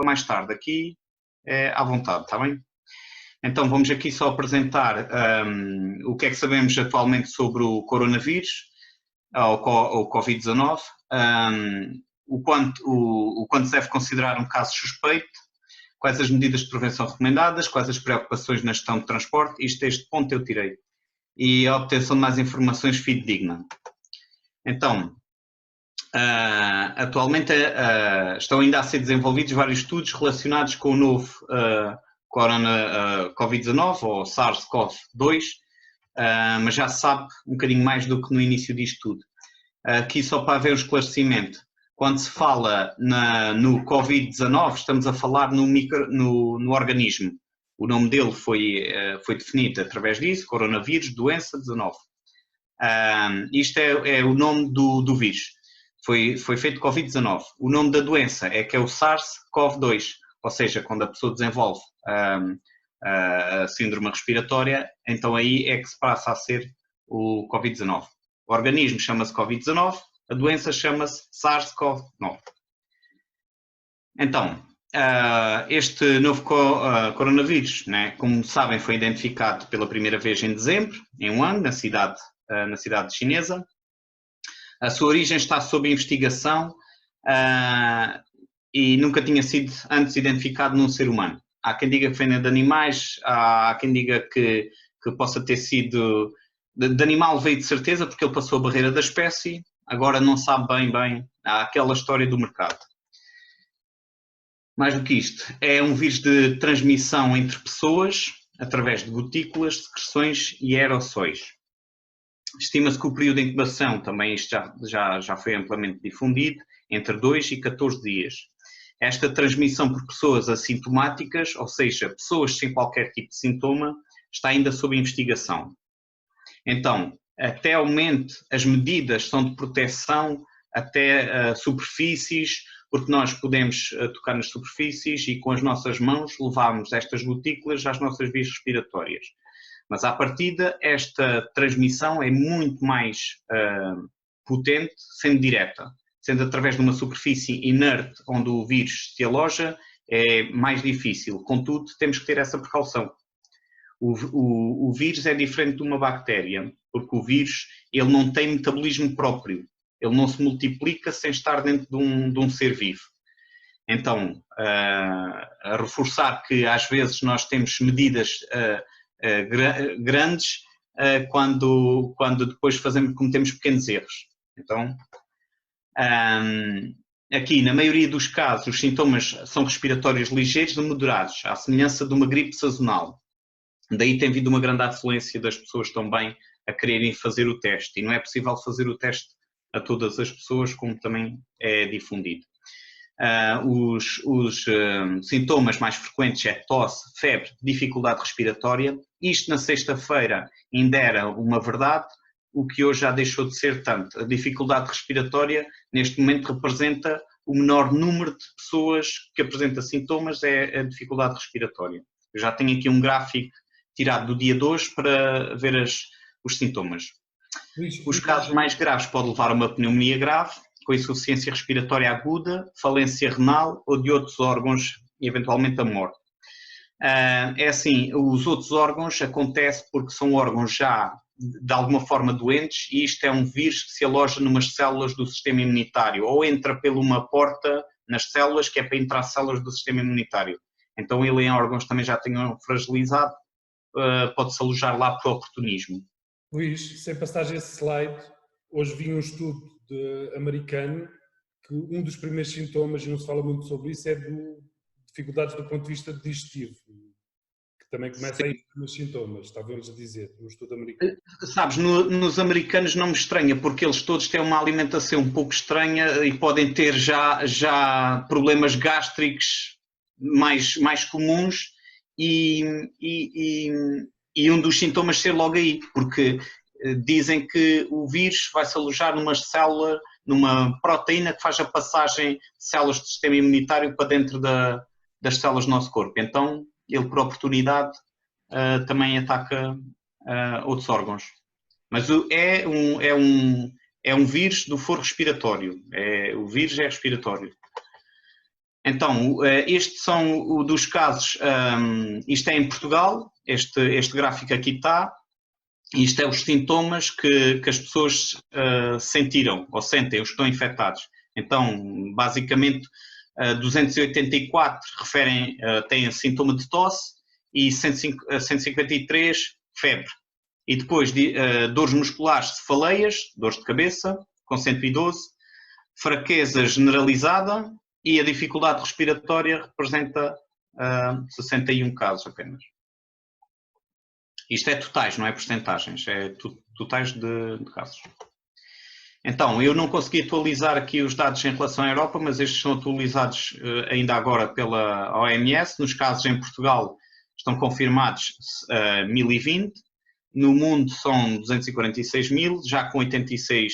para mais tarde. Aqui é à vontade, está bem? Então vamos aqui só apresentar o que é que sabemos atualmente sobre o coronavírus, ou Covid-19, o quanto se deve considerar um caso suspeito, quais as medidas de prevenção recomendadas, quais as preocupações na gestão de transporte, este ponto eu tirei, e a obtenção de mais informações fidedigna. Então, atualmente estão ainda a ser desenvolvidos vários estudos relacionados com o novo Covid-19 ou SARS-CoV-2, mas já se sabe um bocadinho mais do que no início disto tudo. Aqui só para haver um esclarecimento, quando se fala no Covid-19 estamos a falar no organismo. O nome dele foi definido através disso, coronavírus, doença 19. Isto é o nome do vírus. Foi feito Covid-19. O nome da doença é que é o SARS-CoV-2, ou seja, quando a pessoa desenvolve a síndrome respiratória, então aí é que se passa a ser o Covid-19. O organismo chama-se Covid-19, a doença chama-se SARS-CoV-2. Então, este novo coronavírus, né, como sabem, foi identificado pela primeira vez em dezembro, em Wuhan, na cidade chinesa. A sua origem está sob investigação e nunca tinha sido antes identificado num ser humano. Há quem diga que vem de animais, há quem diga que possa ter sido de animal, veio de certeza porque ele passou a barreira da espécie, agora não sabe bem, há aquela história do mercado. Mais do que isto, é um vírus de transmissão entre pessoas, através de gotículas, secreções e aerossóis. Estima-se que o período de incubação, também isto já foi amplamente difundido, entre 2 e 14 dias. Esta transmissão por pessoas assintomáticas, ou seja, pessoas sem qualquer tipo de sintoma, está ainda sob investigação. Então, até aumente as medidas são de proteção até superfícies, porque nós podemos tocar nas superfícies e com as nossas mãos levarmos estas gotículas às nossas vias respiratórias. Mas à partida esta transmissão é muito mais potente, sendo direta. Sendo através de uma superfície inerte onde o vírus se aloja, é mais difícil. Contudo, temos que ter essa precaução. O vírus é diferente de uma bactéria, porque o vírus ele não tem metabolismo próprio. Ele não se multiplica sem estar dentro de um ser vivo. Então, a reforçar que às vezes nós temos medidas grandes quando depois cometemos pequenos erros. Então, aqui, na maioria dos casos, os sintomas são respiratórios ligeiros e moderados, à semelhança de uma gripe sazonal. Daí tem havido uma grande afluência das pessoas também a quererem fazer o teste. E não é possível fazer o teste a todas as pessoas, como também é difundido. Os sintomas mais frequentes é tosse, febre, dificuldade respiratória. Isto na sexta-feira ainda era uma verdade, o que hoje já deixou de ser tanto. A dificuldade respiratória neste momento representa o menor número de pessoas que apresenta sintomas, é a dificuldade respiratória. Eu já tenho aqui um gráfico tirado do dia de hoje para ver os sintomas. Os casos mais graves podem levar a uma pneumonia grave, com insuficiência respiratória aguda, falência renal ou de outros órgãos e eventualmente a morte. É assim, os outros órgãos acontecem porque são órgãos já de alguma forma doentes e isto é um vírus que se aloja numas células do sistema imunitário ou entra por uma porta nas células que é para entrar células do sistema imunitário. Então ele em órgãos também já tenham fragilizado, pode-se alojar lá por oportunismo. Luís, sem passagem esse slide, hoje vi um estudo americano que um dos primeiros sintomas, e não se fala muito sobre isso, é de dificuldades do ponto de vista digestivo, que também começa aí nos sintomas, estavam-lhes a dizer, no estudo americano. Sabes, nos americanos não me estranha, porque eles todos têm uma alimentação um pouco estranha e podem ter já problemas gástricos mais comuns e um dos sintomas ser logo aí, porque dizem que o vírus vai se alojar numa proteína que faz a passagem de células do sistema imunitário para dentro das células do nosso corpo. Então, ele por oportunidade também ataca outros órgãos. Mas é um vírus do foro respiratório. O vírus é respiratório. Então, estes são dos casos, isto é em Portugal, este gráfico aqui está, isto é os sintomas que as pessoas sentiram ou sentem, os que estão infectados. Então, basicamente, 284 referem, têm sintoma de tosse e 153 febre. E depois dores musculares, cefaleias, dores de cabeça, com 112, fraqueza generalizada e a dificuldade respiratória representa 61 casos apenas. Isto é totais, não é porcentagens, é totais de casos. Então, eu não consegui atualizar aqui os dados em relação à Europa, mas estes são atualizados ainda agora pela OMS. Nos casos em Portugal estão confirmados 1020, no mundo são 246 mil, já com 86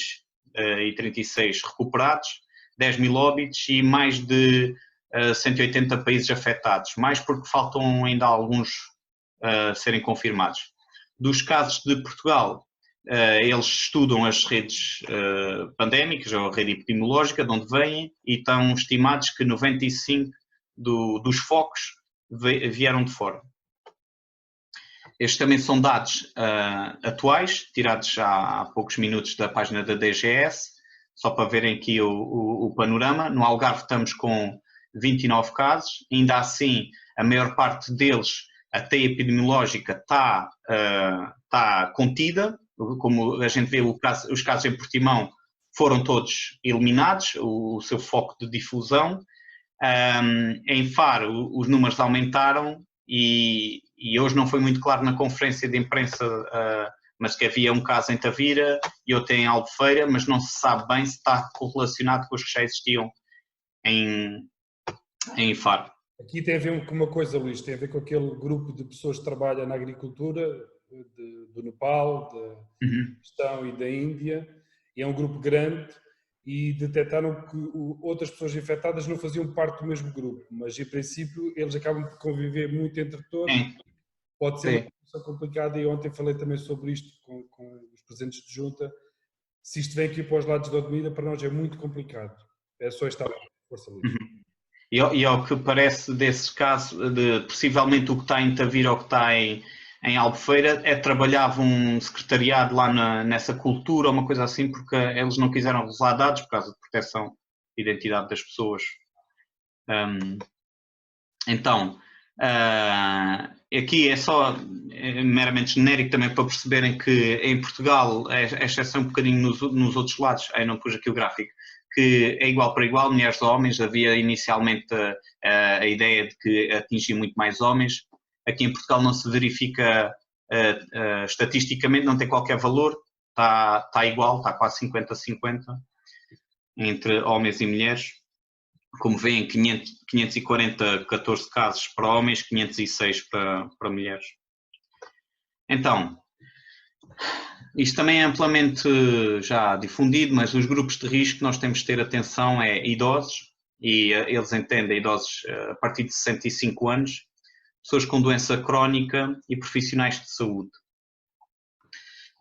e 36 recuperados, 10 mil óbitos e mais de 180 países afetados, mais porque faltam ainda alguns serem confirmados. Dos casos de Portugal, eles estudam as redes pandémicas, ou a rede epidemiológica, de onde vêm, e estão estimados que 95 dos focos vieram de fora. Estes também são dados atuais, tirados há poucos minutos da página da DGS, só para verem aqui o panorama. No Algarve estamos com 29 casos, ainda assim a maior parte deles, a teia epidemiológica está contida, como a gente vê os casos em Portimão foram todos eliminados, o seu foco de difusão. Em Faro os números aumentaram e hoje não foi muito claro na conferência de imprensa, mas que havia um caso em Tavira e outro em Albufeira, mas não se sabe bem se está correlacionado com os que já existiam em Faro. Aqui tem a ver com uma coisa, Luís, tem a ver com aquele grupo de pessoas que trabalham na agricultura do Nepal, da Paquistão e da Índia, e é um grupo grande e detectaram que outras pessoas infectadas não faziam parte do mesmo grupo, mas em princípio eles acabam por conviver muito entre todos. Pode ser uma situação complicada e ontem falei também sobre isto com os presidentes de junta. Se isto vem aqui para os lados da Odmira, para nós é muito complicado. É só esta força, Luís. E ao que parece desse caso, possivelmente o que está em Tavira ou o que está em Albufeira, trabalhava um secretariado lá nessa cultura ou uma coisa assim, porque eles não quiseram revelar dados por causa de proteção de identidade das pessoas. Então, aqui é só meramente genérico também para perceberem que em Portugal, a exceção um bocadinho nos outros lados, aí não pus aqui o gráfico, que é igual para igual, mulheres ou homens. Havia inicialmente a ideia de que atingia muito mais homens. Aqui em Portugal não se verifica estatisticamente, não tem qualquer valor, está igual, está quase 50-50 entre homens e mulheres. Como veem, 540, 14 casos para homens, 506 para mulheres. Então, isto também é amplamente já difundido, mas os grupos de risco nós temos de ter atenção é idosos, e eles entendem idosos a partir de 65 anos, pessoas com doença crónica e profissionais de saúde.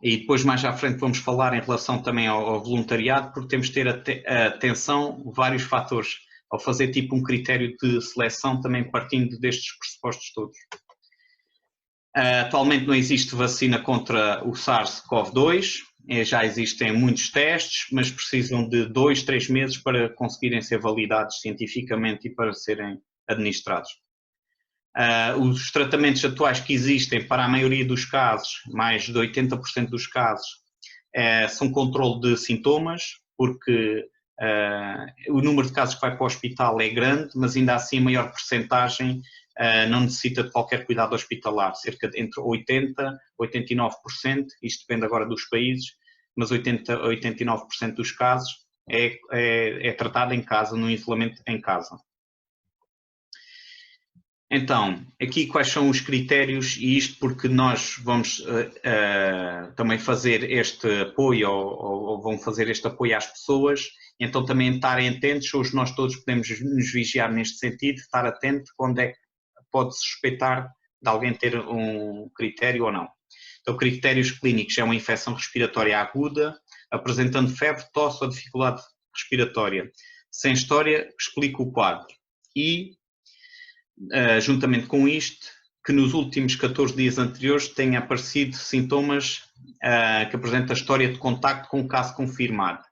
E depois mais à frente vamos falar em relação também ao voluntariado, porque temos de ter atenção a vários fatores, ao fazer tipo um critério de seleção também partindo destes pressupostos todos. Atualmente não existe vacina contra o SARS-CoV-2, já existem muitos testes, mas precisam de 2-3 meses para conseguirem ser validados cientificamente e para serem administrados. Os tratamentos atuais que existem para a maioria dos casos, mais de 80% dos casos, são controle de sintomas, porque o número de casos que vai para o hospital é grande, mas ainda assim a maior percentagem não necessita de qualquer cuidado hospitalar, cerca de entre 80% e 89%, isto depende agora dos países, mas 89% dos casos é tratado em casa, no isolamento em casa. Então, aqui quais são os critérios, e isto porque nós vamos também fazer este apoio, ou vão fazer este apoio às pessoas, então também estarem atentos, hoje nós todos podemos nos vigiar neste sentido, estar atento quando é que pode suspeitar de alguém ter um critério ou não. Então, critérios clínicos é uma infecção respiratória aguda, apresentando febre, tosse ou dificuldade respiratória. Sem história, explica o quadro. e, juntamente com isto, que nos últimos 14 dias anteriores tenha aparecido sintomas que apresentam a história de contacto com o caso confirmado.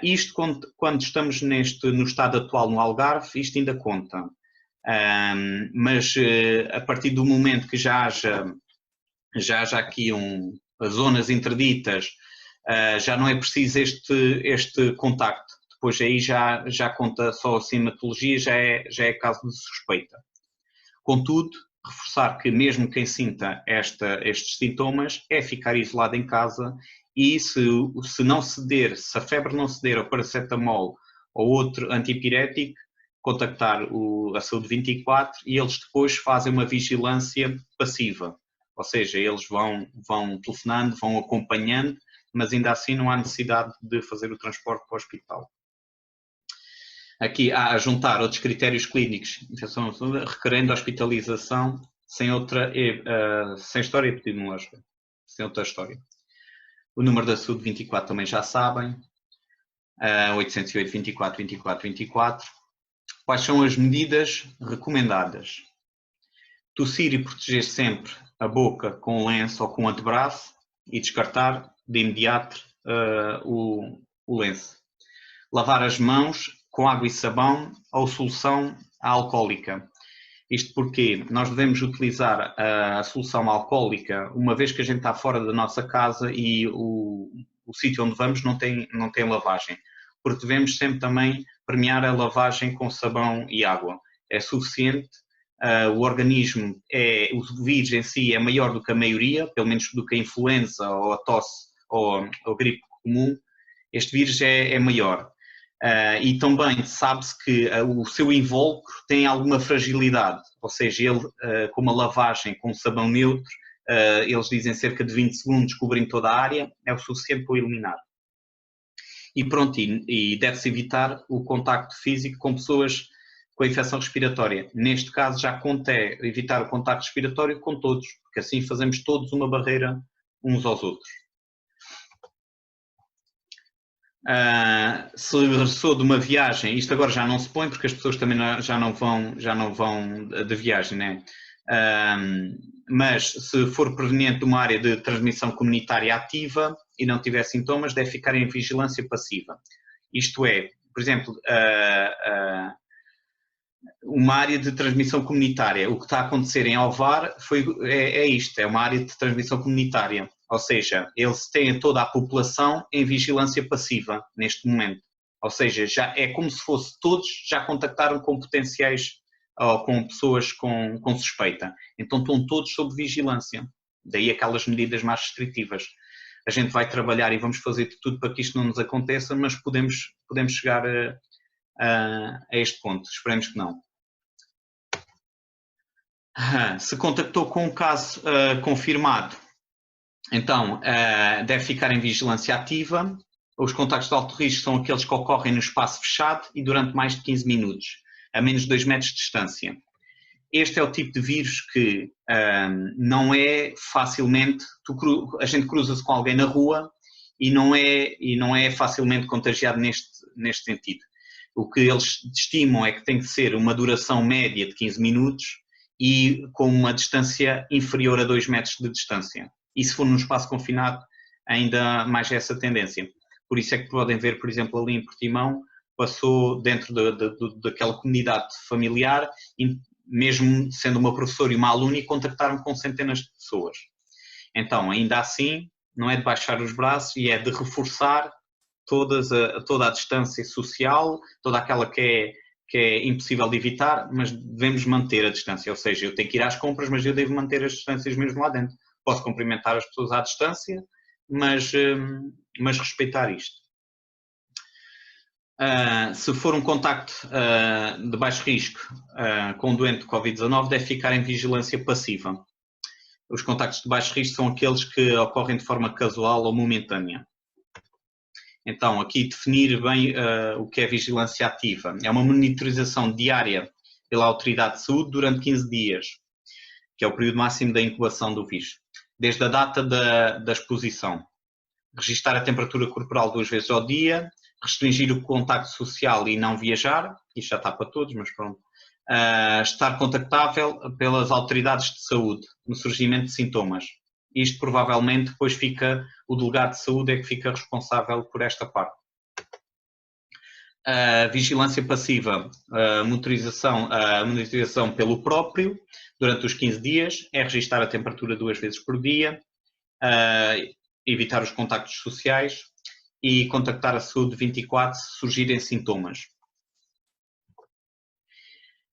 Isto, quando estamos no estado atual no Algarve, isto ainda conta. Mas a partir do momento que já haja aqui zonas interditas, já não é preciso este contacto. Depois aí já conta só a sintomatologia, já é caso de suspeita. Contudo, reforçar que mesmo quem sinta estes sintomas é ficar isolado em casa e se a febre não ceder ao paracetamol ou outro antipirético, contactar a Saúde 24 e eles depois fazem uma vigilância passiva. Ou seja, eles vão telefonando, vão acompanhando, mas ainda assim não há necessidade de fazer o transporte para o hospital. Aqui há a juntar outros critérios clínicos, requerendo hospitalização sem história epidemiológica, sem outra história. O número da Saúde 24 também já sabem, 808 24 24 24. Quais são as medidas recomendadas? Tossir e proteger sempre a boca com um lenço ou com um antebraço e descartar de imediato o lenço. Lavar as mãos com água e sabão ou solução alcoólica. Isto porque nós devemos utilizar a solução alcoólica uma vez que a gente está fora da nossa casa e o sítio onde vamos não tem lavagem. Porque devemos sempre também premiar a lavagem com sabão e água. É suficiente, o organismo, o vírus em si é maior do que a maioria, pelo menos do que a influenza ou a tosse ou a gripe comum, este vírus é maior. E também sabe-se que o seu invólucro tem alguma fragilidade, ou seja, ele com uma lavagem com sabão neutro, eles dizem cerca de 20 segundos cobrindo toda a área, é o suficiente para o eliminar. E pronto, e deve-se evitar o contacto físico com pessoas com a infecção respiratória. Neste caso já conta evitar o contacto respiratório com todos, porque assim fazemos todos uma barreira uns aos outros. Se regressou de uma viagem, isto agora já não se põe porque as pessoas também já não vão de viagem, né? Mas se for proveniente de uma área de transmissão comunitária ativa e não tiver sintomas, deve ficar em vigilância passiva. Isto é, por exemplo, uma área de transmissão comunitária, o que está a acontecer em Ovar é isto, é uma área de transmissão comunitária. Ou seja, eles têm toda a população em vigilância passiva neste momento. Ou seja, já é como se fosse todos já contactaram com potenciais ou com pessoas com suspeita. Então estão todos sob vigilância. Daí aquelas medidas mais restritivas. A gente vai trabalhar e vamos fazer de tudo para que isto não nos aconteça, mas podemos chegar a este ponto. Esperemos que não. Se contactou com um caso confirmado, então, deve ficar em vigilância ativa. Os contactos de alto risco são aqueles que ocorrem no espaço fechado e durante mais de 15 minutos, a menos de 2 metros de distância. Este é o tipo de vírus que não é facilmente... A gente cruza-se com alguém na rua e não é facilmente contagiado neste sentido. O que eles estimam é que tem que ser uma duração média de 15 minutos e com uma distância inferior a 2 metros de distância. E se for num espaço confinado, ainda mais essa tendência. Por isso é que podem ver, por exemplo, ali em Portimão, passou dentro daquela comunidade familiar, e mesmo sendo uma professora e uma aluna, e contactaram com centenas de pessoas. Então, ainda assim, não é de baixar os braços e é de reforçar toda a distância social, toda aquela que é impossível de evitar, mas devemos manter a distância. Ou seja, eu tenho que ir às compras, mas eu devo manter as distâncias mesmo lá dentro. Posso cumprimentar as pessoas à distância, mas respeitar isto. Se for um contacto de baixo risco com um doente de Covid-19, deve ficar em vigilância passiva. Os contactos de baixo risco são aqueles que ocorrem de forma casual ou momentânea. Então, aqui definir bem o que é vigilância ativa. É uma monitorização diária pela Autoridade de Saúde durante 15 dias, que é o período máximo da incubação do vírus. Desde a data da exposição. Registar a temperatura corporal 2 vezes ao dia, restringir o contacto social e não viajar, isto já está para todos, mas pronto. Estar contactável pelas autoridades de saúde no surgimento de sintomas. Isto provavelmente depois fica, o delegado de saúde é que fica responsável por esta parte. Vigilância passiva, monitorização pelo próprio durante os 15 dias, é registar a temperatura 2 vezes por dia, evitar os contactos sociais e contactar a saúde 24 se surgirem sintomas.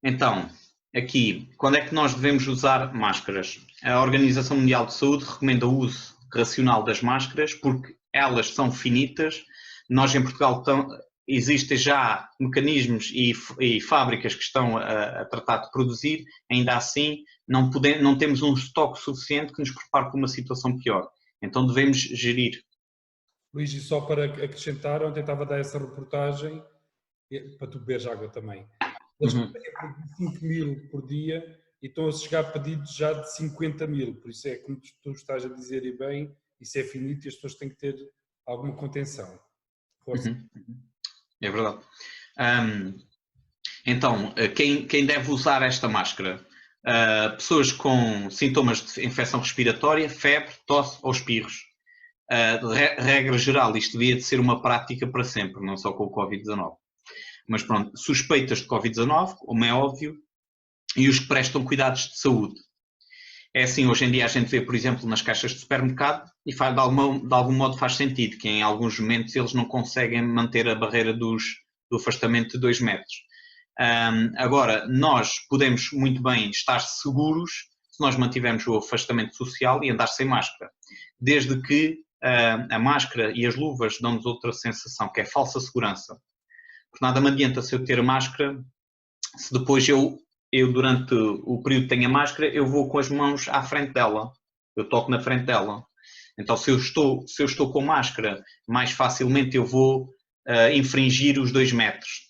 Então, aqui, quando é que nós devemos usar máscaras? A Organização Mundial de Saúde recomenda o uso racional das máscaras porque elas são finitas. Nós em Portugal existem já mecanismos e fábricas que estão a tratar de produzir, ainda assim não temos um estoque suficiente que nos prepare para uma situação pior. Então devemos gerir. Luís, e só para acrescentar, ontem estava a dar essa reportagem, para tu beberes água também. Eles têm 5 mil por dia e estão a chegar a pedidos já de 50 mil. Por isso é como tu estás a dizer e bem, isso é finito e as pessoas têm que ter alguma contenção. É verdade. Então, quem deve usar esta máscara? Pessoas com sintomas de infecção respiratória, febre, tosse ou espirros. Regra geral, isto devia de ser uma prática para sempre, não só com o Covid-19. Mas pronto, suspeitas de Covid-19, como é óbvio, e os que prestam cuidados de saúde. É assim, hoje em dia a gente vê, por exemplo, nas caixas de supermercado, e de algum modo faz sentido, que em alguns momentos eles não conseguem manter a barreira do afastamento de 2 metros. Agora, nós podemos muito bem estar seguros se nós mantivermos o afastamento social e andar sem máscara, desde que a máscara e as luvas dão-nos outra sensação, que é falsa segurança. Porque nada me adianta se eu ter a máscara, se depois eu durante o período que tenho a máscara, eu vou com as mãos à frente dela, eu toco na frente dela. Então se eu estou com máscara, mais facilmente eu vou infringir os 2 metros,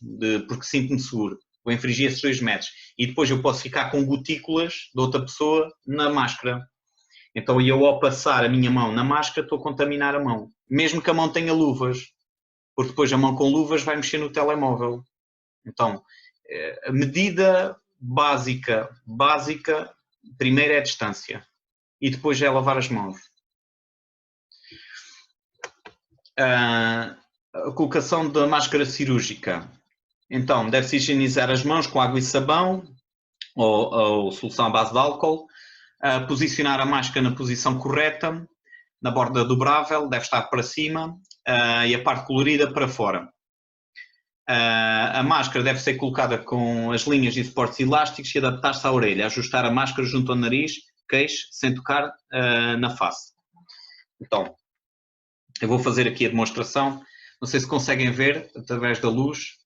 porque sinto-me seguro. Vou infringir esses 2 metros. E depois eu posso ficar com gotículas de outra pessoa na máscara. Então eu ao passar a minha mão na máscara estou a contaminar a mão. Mesmo que a mão tenha luvas. Porque depois a mão com luvas vai mexer no telemóvel. Então, a medida básica, primeiro é a distância. E depois é lavar as mãos. A colocação da máscara cirúrgica. Então, deve-se higienizar as mãos com água e sabão ou solução à base de álcool. Posicionar a máscara na posição correta, na borda dobrável, deve estar para cima e a parte colorida para fora. A máscara deve ser colocada com as linhas e suportes elásticos e adaptar-se à orelha. Ajustar a máscara junto ao nariz, queixo, sem tocar na face. Então, eu vou fazer aqui a demonstração. Não sei se conseguem ver através da luz.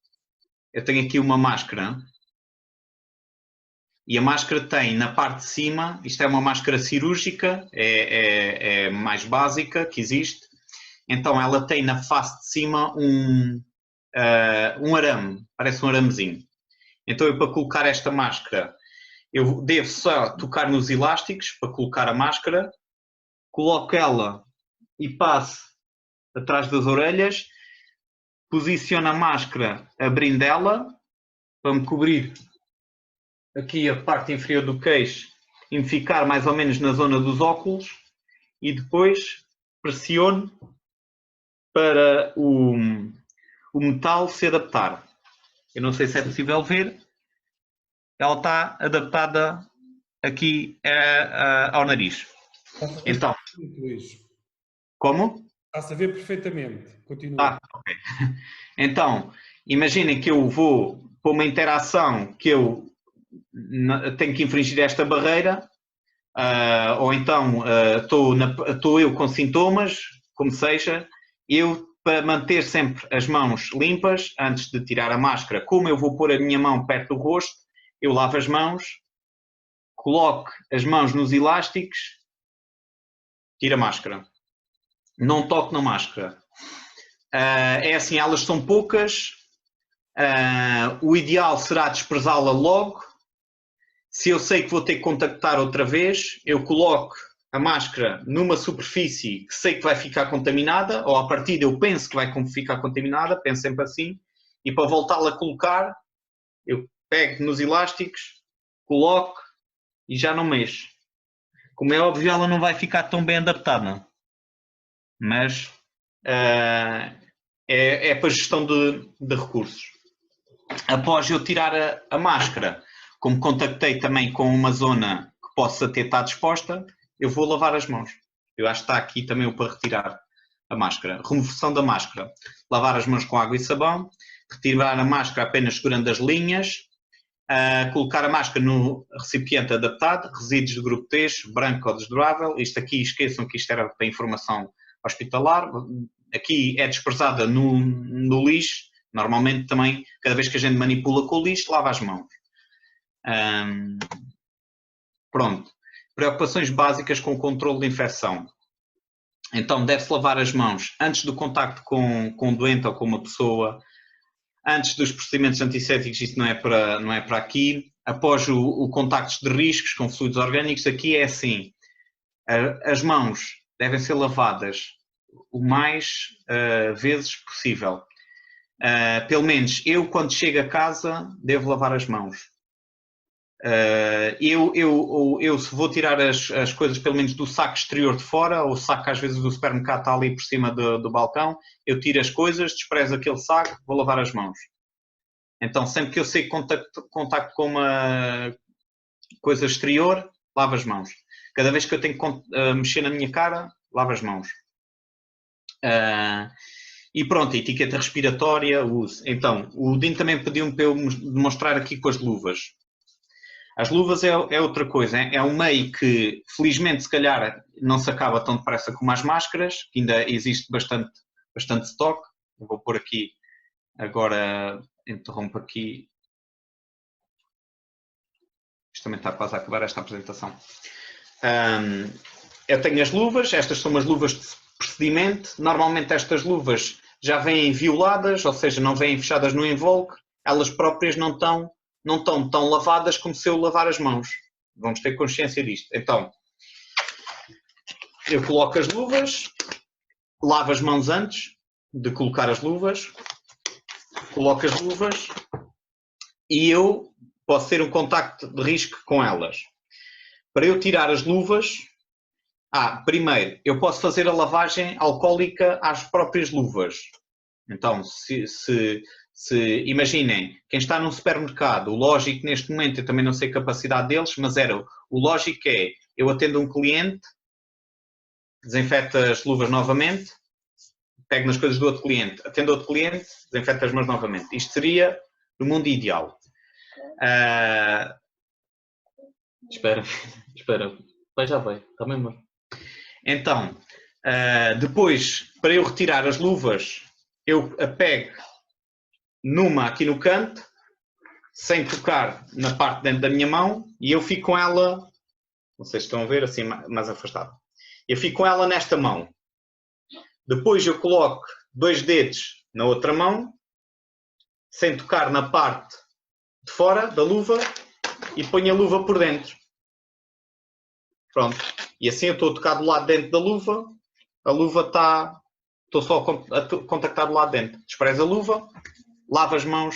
Eu tenho aqui uma máscara. E a máscara tem na parte de cima, isto é uma máscara cirúrgica, é mais básica que existe. Então ela tem na face de cima um arame, parece um aramezinho. Então eu para colocar esta máscara, eu devo só tocar nos elásticos para colocar a máscara, coloco ela e passo atrás das orelhas, posiciono a máscara abrindo ela para me cobrir aqui a parte inferior do queixo e me ficar mais ou menos na zona dos óculos e depois pressiono para o metal se adaptar. Eu não sei se é possível ver. Ela está adaptada aqui ao nariz. Então, como? Está-se a ver perfeitamente. Continua. Ok. Então, imaginem que eu vou para uma interação que eu tenho que infringir esta barreira, ou então estou eu com sintomas, como seja, eu para manter sempre as mãos limpas antes de tirar a máscara, como eu vou pôr a minha mão perto do rosto, eu lavo as mãos, coloco as mãos nos elásticos, tiro a máscara. Não toco na máscara. É assim, elas são poucas, o ideal será desprezá-la logo. Se eu sei que vou ter que contactar outra vez, eu coloco a máscara numa superfície que sei que vai ficar contaminada, ou à partida eu penso que vai ficar contaminada, penso sempre assim, e para voltá-la a colocar, eu pego nos elásticos, coloco e já não mexo. Como é óbvio, ela não vai ficar tão bem adaptada, mas é para gestão de recursos. Após eu tirar a máscara, como contactei também com uma zona que possa ter estado exposta, eu vou lavar as mãos. Eu acho que está aqui também o para retirar a máscara. Remoção da máscara. Lavar as mãos com água e sabão. Retirar a máscara apenas segurando as linhas. Colocar a máscara no recipiente adaptado. Resíduos de grupo T, branco ou desdobrável. Isto aqui, esqueçam que isto era para informação hospitalar. Aqui é desprezada no lixo. Normalmente também, cada vez que a gente manipula com o lixo, lava as mãos. Pronto. Preocupações básicas com o controle de infecção. Então, deve-se lavar as mãos antes do contacto com o doente ou com uma pessoa, antes dos procedimentos antissépticos, isso não é para aqui. Após o contactos de riscos com fluidos orgânicos, aqui é assim, as mãos devem ser lavadas o mais vezes possível. Pelo menos eu, quando chego a casa, devo lavar as mãos. Eu se vou tirar as coisas pelo menos do saco exterior de fora, ou o saco às vezes do supermercado está ali por cima do balcão, eu tiro as coisas, desprezo aquele saco, vou lavar as mãos. Então sempre que eu sei contacto com uma coisa exterior, lavo as mãos. Cada vez que eu tenho que mexer na minha cara, lavo as mãos. E pronto, a etiqueta respiratória, uso. Então, o Dino também pediu-me para eu demonstrar aqui com as luvas. As luvas é outra coisa, é um meio que, felizmente, se calhar não se acaba tão depressa como as máscaras, que ainda existe bastante stock. Eu vou pôr aqui, agora interrompo aqui. Isto também está quase a acabar esta apresentação. Eu tenho as luvas, estas são umas luvas de procedimento. Normalmente estas luvas já vêm violadas, ou seja, não vêm fechadas no invólucro, elas próprias não estão tão lavadas como se eu lavar as mãos. Vamos ter consciência disto. Então, eu coloco as luvas, lavo as mãos antes de colocar as luvas, coloco as luvas e eu posso ter um contacto de risco com elas. Para eu tirar as luvas, primeiro, eu posso fazer a lavagem alcoólica às próprias luvas. Então, se imaginem, quem está num supermercado, o lógico neste momento, eu também não sei a capacidade deles, mas o lógico é, eu atendo um cliente, desinfeto as luvas novamente, pego nas coisas do outro cliente, atendo outro cliente, desinfeto as mãos novamente. Isto seria o mundo ideal. Espera, já vai, está bem, amor. Então, depois, para eu retirar as luvas, eu a pego numa aqui no canto, sem tocar na parte de dentro da minha mão, e eu fico com ela, não sei se estão a ver, assim mais afastado. Eu fico com ela nesta mão. Depois eu coloco 2 dedos na outra mão, sem tocar na parte de fora da luva, e ponho a luva por dentro. Pronto. E assim eu estou a tocar do lado dentro da luva, a luva está... Estou só a contactar do lado dentro. Desprezo a luva, lavo as mãos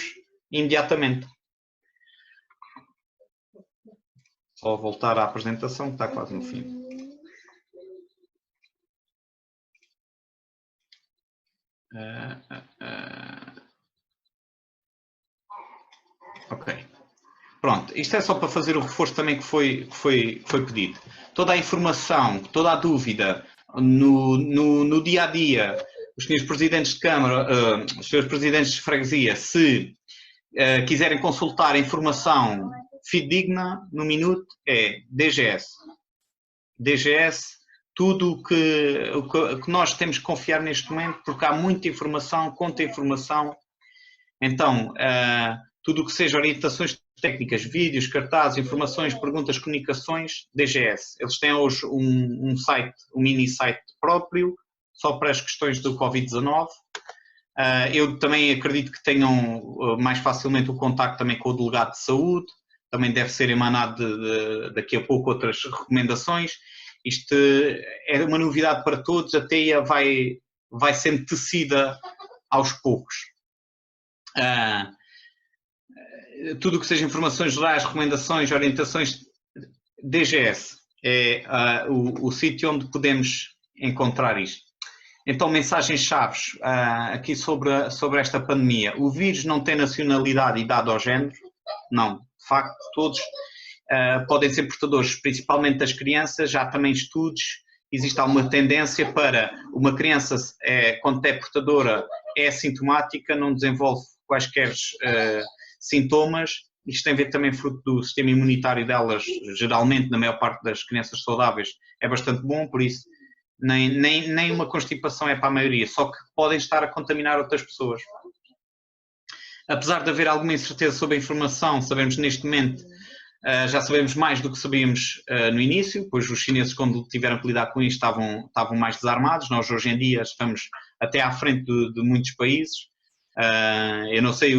imediatamente. Só voltar à apresentação, que está quase no fim. Ok. Pronto, isto é só para fazer o reforço também que foi pedido. Toda a informação, toda a dúvida no dia a dia, os senhores presidentes de Câmara, os senhores presidentes de freguesia, se quiserem consultar a informação fidedigna no minuto, é DGS. DGS, tudo o que nós temos que confiar neste momento, porque há muita informação, conta informação. Então, tudo o que seja orientações técnicas, vídeos, cartazes, informações, perguntas, comunicações, DGS. Eles têm hoje um site, um mini site próprio, só para as questões do Covid-19. Eu também acredito que tenham mais facilmente o contacto também com o delegado de saúde, também deve ser emanado daqui a pouco outras recomendações. Isto é uma novidade para todos, a teia vai sendo tecida aos poucos. Tudo o que seja informações gerais, recomendações, orientações, DGS é o sítio onde podemos encontrar isto. Então, mensagens-chave aqui sobre esta pandemia. O vírus não tem nacionalidade e idade ou género? Não. De facto, todos podem ser portadores, principalmente das crianças. Já há também estudos. Existe alguma tendência para uma criança, quando é portadora, é assintomática, não desenvolve quaisquer sintomas. Isto tem a ver também fruto do sistema imunitário delas, geralmente, na maior parte das crianças saudáveis, é bastante bom, por isso nem uma constipação é para a maioria, só que podem estar a contaminar outras pessoas. Apesar de haver alguma incerteza sobre a informação, sabemos neste momento, já sabemos mais do que sabíamos no início, pois os chineses, quando tiveram que lidar com isto, estavam mais desarmados. Nós, hoje em dia, estamos até à frente de muitos países. Eu não sei,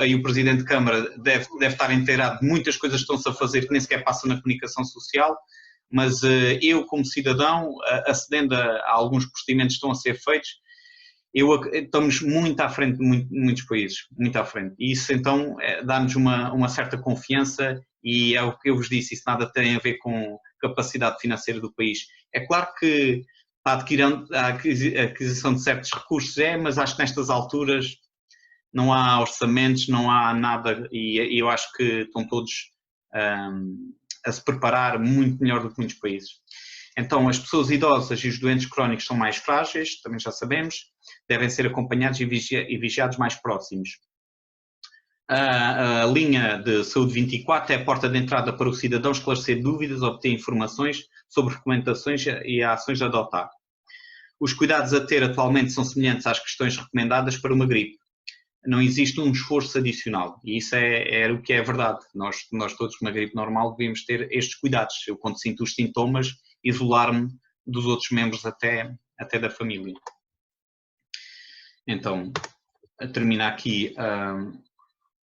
aí o Presidente de Câmara deve estar inteirado de muitas coisas que estão-se a fazer que nem sequer passam na comunicação social, mas eu, como cidadão, acedendo a alguns procedimentos que estão a ser feitos, estamos muito à frente de muitos países, muito à frente. E isso, então, dá-nos uma certa confiança e é o que eu vos disse, isso nada tem a ver com capacidade financeira do país. É claro que a aquisição de certos recursos mas acho que nestas alturas não há orçamentos, não há nada e eu acho que estão todos a se preparar muito melhor do que muitos países. Então, as pessoas idosas e os doentes crónicos são mais frágeis, também já sabemos, devem ser acompanhados e vigiados mais próximos. A linha de saúde 24 é a porta de entrada para o cidadão esclarecer dúvidas, obter informações sobre recomendações e ações a adotar. Os cuidados a ter atualmente são semelhantes às questões recomendadas para uma gripe. Não existe um esforço adicional e isso é o que é verdade. Nós todos, com uma gripe normal, devemos ter estes cuidados. Eu, quando sinto os sintomas, isolar-me dos outros membros até da família. Então, termina aqui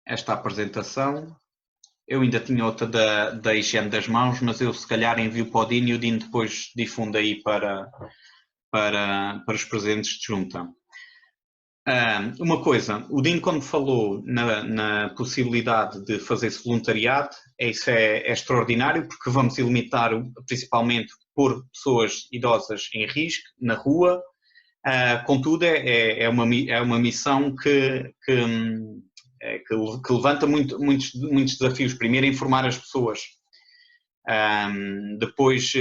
esta apresentação. Eu ainda tinha outra da higiene das mãos, mas eu se calhar envio para o Dino e o Dino depois difunde aí para os presentes de junta. Uma coisa, o Dino, quando falou na possibilidade de fazer-se voluntariado, isso é extraordinário, porque vamos limitar principalmente por pessoas idosas em risco, na rua. Contudo, é uma missão que levanta muitos desafios. Primeiro, informar as pessoas. Depois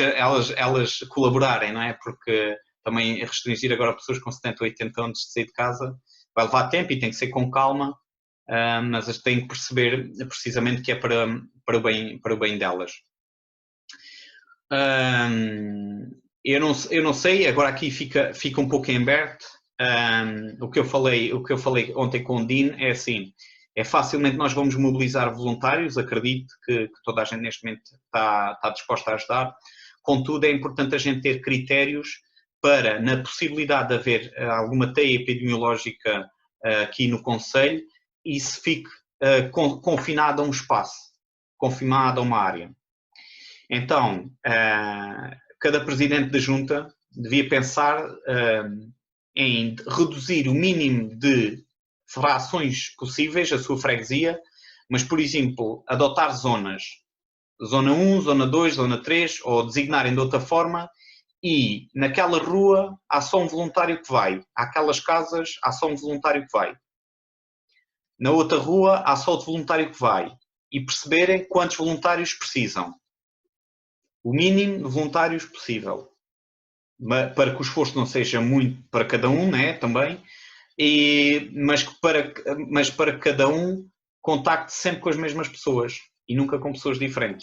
elas colaborarem, não é? Porque também restringir agora pessoas com 70 ou 80 anos de sair de casa vai levar tempo e tem que ser com calma, mas têm que perceber precisamente que é para o bem delas. Eu não sei, agora aqui fica um pouco em aberto. O que eu falei ontem com o Dean é assim, facilmente nós vamos mobilizar voluntários, acredito que toda a gente neste momento está disposta a ajudar, contudo é importante a gente ter critérios para, na possibilidade de haver alguma teia epidemiológica aqui no Conselho, isso fique confinado a um espaço, confinado a uma área. Então, cada presidente da junta devia pensar em reduzir o mínimo de frações possíveis a sua freguesia, mas, por exemplo, adotar zonas, zona 1, zona 2, zona 3, ou designarem de outra forma, e naquela rua há só um voluntário que vai, àquelas casas há só um voluntário que vai, na outra rua há só outro voluntário que vai, e perceberem quantos voluntários precisam. O mínimo de voluntários possível, para que o esforço não seja muito para cada um, né, também, mas para que cada um contacte sempre com as mesmas pessoas e nunca com pessoas diferentes.